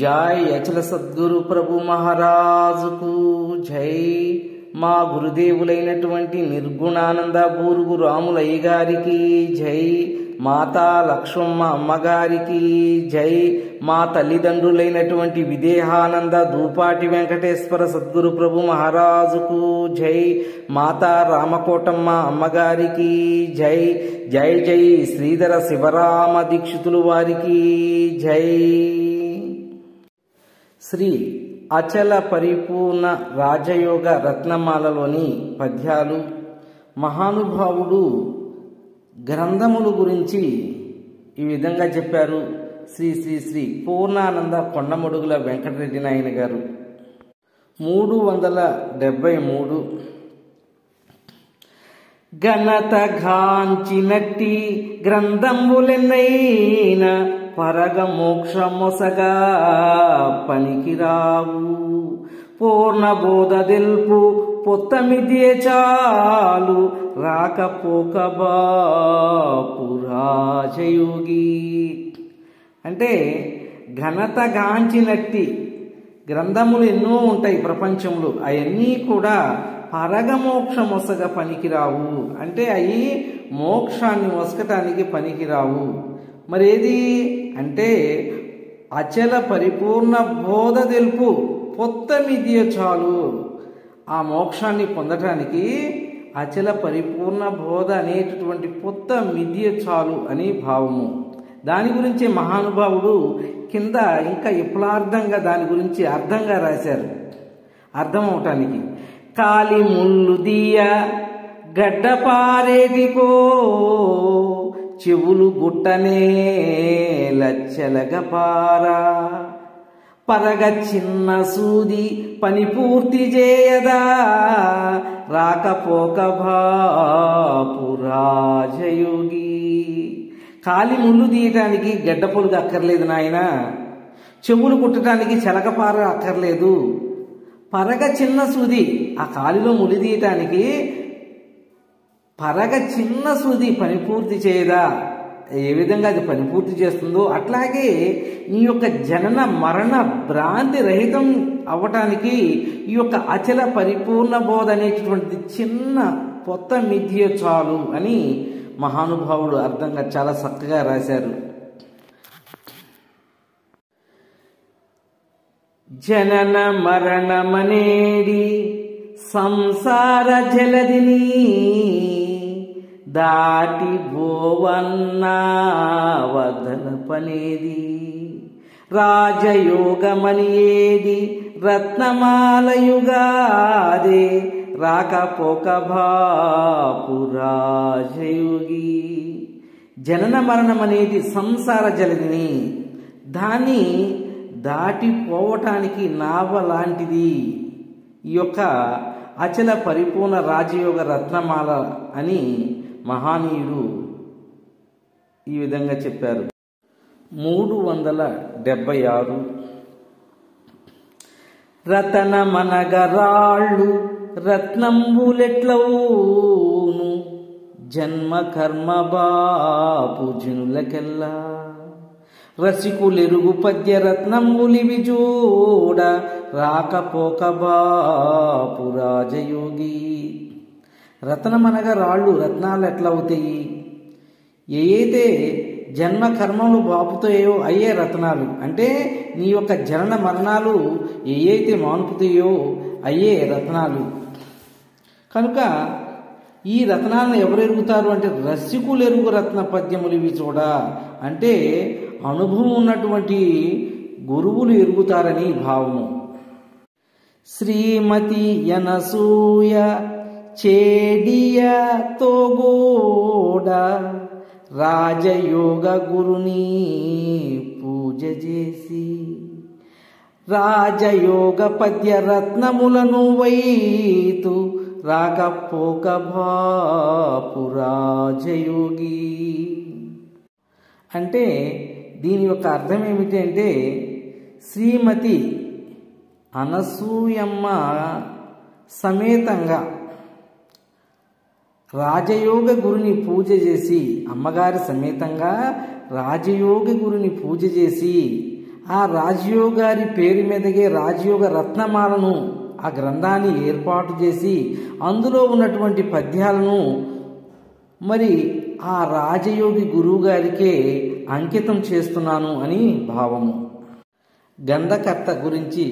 जय अचल सद्गुरु प्रभु महाराजुకు జై। మా గురుదేవులైనటువంటి నిర్గుణానంద బూరుగు రాములయ్య గారికి జై। మాతా లక్ష్మమ్మ అమ్మగారికి జై। మా తల్లిదండ్రులైనటువంటి విదేహానంద దూపాటి వెంకటేశ్వర సద్గురు ప్రభు మహారాజుకు జై। మాతా రామకోటమ్మ అమ్మగారికి జై। జై జై శ్రీధర శివరామ దీక్షితులు వారికి జై। శ్రీ అచల పరిపూర్ణ రాజయోగ రత్నమాలలోని పద్యాలు మహానుభావుడు గ్రంథములు గురించి ఈ విధంగా చెప్పారు శ్రీ శ్రీ శ్రీ పూర్ణానంద కొండమడుగుల వెంకటరెడ్డి నాయన గారు। 373 ఘనత గాంచినట్టి గ్రంథములెన్నైన పరగ మోక్షమొసగా పనికిరావు। పూర్ణ బోధ తెలుపు పొత్తమిదే చాలు రాకపోక బాపు రాజయోగి। అంటే ఘనత గాంచినట్టి గ్రంథములు ఎన్నో ఉంటాయి ప్రపంచంలో, అవన్నీ కూడా పరగమోక్ష మొసగ పనికిరావు, అంటే అవి మోక్షాన్ని మొసకటానికి పనికిరావు। మరి ఏది అంటే అచల పరిపూర్ణ బోధ తెలుపు పొత్తమిదియ చాలు, ఆ మోక్షాన్ని పొందటానికి అచల పరిపూర్ణ బోధ అనేటటువంటి పొత్త మిదియ చాలు అని భావము। దాని గురించి మహానుభావుడు కింద ఇంకా విప్లార్థంగా దాని గురించి అర్థంగా రాశారు అర్థం అవటానికి। కాలి ముళ్ళు దీయ గడ్డపారేటికో చెవులు గుట్టనే లచ్చలగపారా। పరగ చిన్న సూది పని పూర్తి చేయదా రాకపోక బాపు రాజయోగి। కాలి ముళ్ళు తీయటానికి గడ్డ పొలుగు అక్కర్లేదు నాయన, చెవులు కుట్టడానికి చెలకపార అక్కర్లేదు। పరగ చిన్న సూది, ఆ కాలిలో ముడి తీయటానికి పరగ చిన్న సూది పని పూర్తి చేయదా, ఏ విధంగా అది పని పూర్తి చేస్తుందో అట్లాగే ఈ యొక్క జనన మరణ భ్రాంతి రహితం అవ్వటానికి ఈ యొక్క అచల పరిపూర్ణ బోధ అనేటటువంటి చిన్న పొత్త మిథ్య చాలు అని మహానుభావుడు అర్థంగా చాలా చక్కగా రాశారు। జనన మరణమనేడి సంసార జలదిని దాటి బోవన్నా వదల పనేది రాజయోగమని ఏది రత్నమాలయుగాదే రాకపోక బాపు రాజయోగి। జనన మరణం అనేది సంసార జలదిని, దాన్ని దాటిపోవటానికి నావ లాంటిది ఈ యొక్క అచల పరిపూర్ణ రాజయోగ రత్నమాల అని మహానీయుడు ఈ విధంగా చెప్పారు। 376 రతన మనగరాళ్ళు రత్నంబులెట్లవును జన్మ కర్మ బాపు జనులకెల్లా। రసికులెరుగు పద్య రత్నంబులివి చూడ రాకపోక బాపు రాజయోగి। రత్నమనగా రాళ్ళు, రత్నాలు ఎట్లా అవుతాయి? ఏదైతే జన్మ కర్మలు బాపుతాయో అయ్యే రత్నాలు, అంటే నీ యొక్క జనన మరణాలు ఏవైతే మానుపుతాయో అయ్యే రత్నాలు। కనుక ఈ రత్నాలను ఎవరు ఎరుగుతారు అంటే రసికులు ఎరుగు రత్న పద్యములు ఇవి చూడ, అంటే అనుభవం ఉన్నటువంటి గురువులు ఎరుగుతారని భావము। శ్రీమతి యనసూయ చేడియ తోగోడ రాజయోగ గురుని పూజ చేసి రాజయోగ పద్య రత్నములను వైతు రాకపోక బాపు రాజయోగి। అంటే దీని యొక్క అర్థం ఏమిటి అంటే శ్రీమతి అనసూయమ్మ సమేతంగా రాజయోగ గురుని పూజ చేసి, అమ్మగారి సమేతంగా రాజయోగ గురుని పూజ చేసి ఆ రాజయోగి గారి పేరు మీదగే రాజయోగ రత్నమాలను ఆ గ్రంథాన్ని ఏర్పాటు చేసి అందులో ఉన్నటువంటి పద్యాలను మరి ఆ రాజయోగి గురువు గారికే అంకితం చేస్తున్నాను అని భావము. గంధకర్త గురించి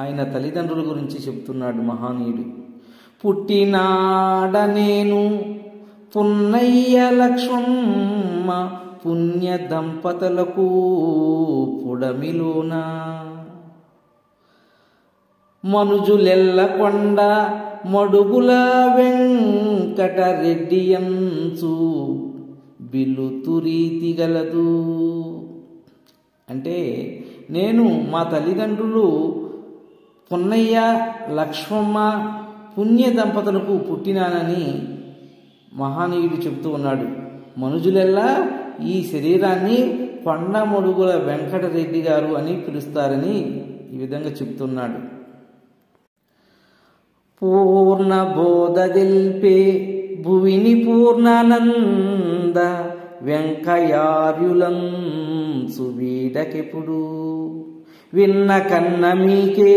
ఆయన తల్లిదండ్రుల గురించి చెప్తున్నాడు మహానీయుడు. పుట్టినాడ నేను పున్నయ్య లక్ష్మమ్మ పుణ్య దంపతులకు పుడమిలోన మనుజులెల్లకొండ మడుగుల వెంకటరెడ్డియంచు బిల్లుతురీతి గలదు. అంటే నేను మా తల్లిదండ్రులు పున్నయ్య లక్ష్మమ్మ పుణ్య దంపతులకు పుట్టినానని మహానీయుడు చెబుతూ ఉన్నాడు. మనుజులెల్లా ఈ శరీరాన్ని కొండమడుగుల వెంకటరెడ్డి గారు అని పిలుస్తారని ఈ విధంగా చెబుతున్నాడు. పూర్ణ బోధ దిల్పే భువిని పూర్ణానంద వెంకయార్యులంచు వీడకెప్పుడు విన్న కన్న మీకే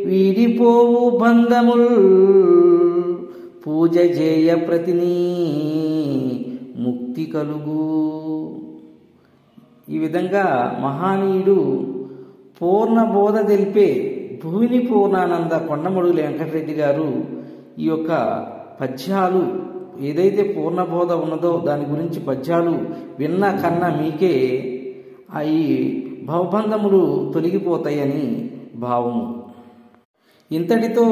వీడిపోవు బంధముల్ పూజ చేయ ప్రతిని ముక్తి కలుగు. ఈ విధంగా మహానీయుడు పూర్ణ బోధ తెలిపే భూమిని పూర్ణానంద కొండమడుగుల వెంకటరెడ్డి గారు ఈ యొక్క పద్యాలు ఏదైతే పూర్ణబోధ ఉన్నదో దాని గురించి పద్యాలు విన్న కన్నా మీకే ఈ భవబంధములు తొలగిపోతాయని భావము. ఇంతటితో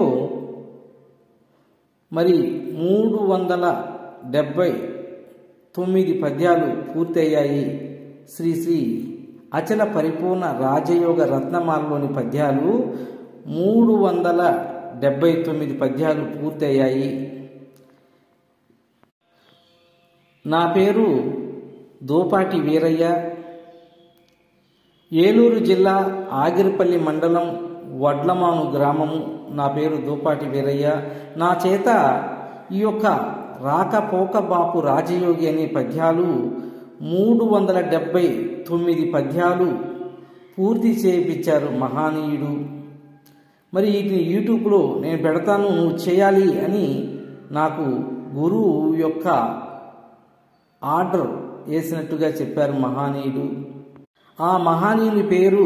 మరి 379 పద్యాలు పూర్తయ్యాయి. శ్రీ శ్రీ అచల పరిపూర్ణ రాజయోగ రత్నమాలలోని పద్యాలు 379 పద్యాలు పూర్తయ్యాయి. నా పేరు దోపాటి వీరయ్య. ఏలూరు జిల్లా ఆగిరిపల్లి మండలం వడ్లమాను గ్రామము. నా పేరు దోపాటి వీరయ్య. నా చేత ఈ యొక్క రాకపోక బాపు రాజయోగి అనే పద్యాలు 379 పద్యాలు పూర్తి చేయించారు మహానీయుడు. మరి ఇది యూట్యూబ్లో నేను పెడతాను, నువ్వు చేయాలి అని నాకు గురువు యొక్క ఆర్డర్ వేసినట్టుగా చెప్పారు మహానీయుడు. ఆ మహానీయుని పేరు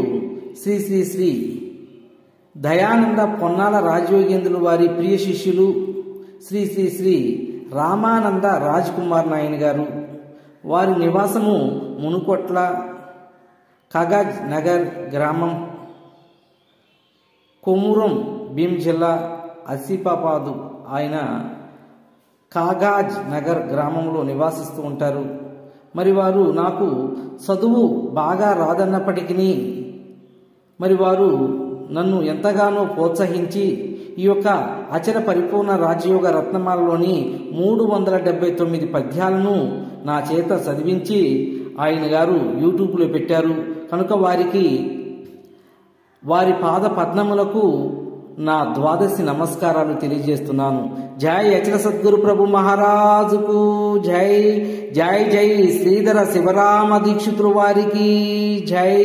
శ్రీ శ్రీ శ్రీ దయానంద పొన్నాల రాజయోగేంద్రుల వారి ప్రియ శిష్యులు శ్రీ శ్రీ శ్రీ రామానంద రాజ్ కుమార్ నాయన్ గారు. వారి నివాసము మునుకొట్ల కాగజ్ నగర్ గ్రామం, కొమురం భీం జిల్లా, ఆసిఫాబాదు. ఆయన కాగజ్ నగర్ గ్రామంలో నివాసిస్తూ ఉంటారు. మరి వారు నాకు చదువు బాగా రాదన్నప్పటికీ మరి వారు నన్ను ఎంతగానో ప్రోత్సహించి ఈ యొక్క అచల పరిపూర్ణ రాజయోగ రత్నమాలలోని 379 పద్యాలను నా చేత చదివించి ఆయన గారు యూట్యూబ్లో పెట్టారు. కనుక వారికి వారి పాద పద్మములకు నా ద్వాదశి నమస్కారాలు తెలియజేస్తున్నాను. జై అచల సద్గురు ప్రభు మహారాజుకు జై. జై జై శ్రీధర శివరామ దీక్షితులు వారికి జై.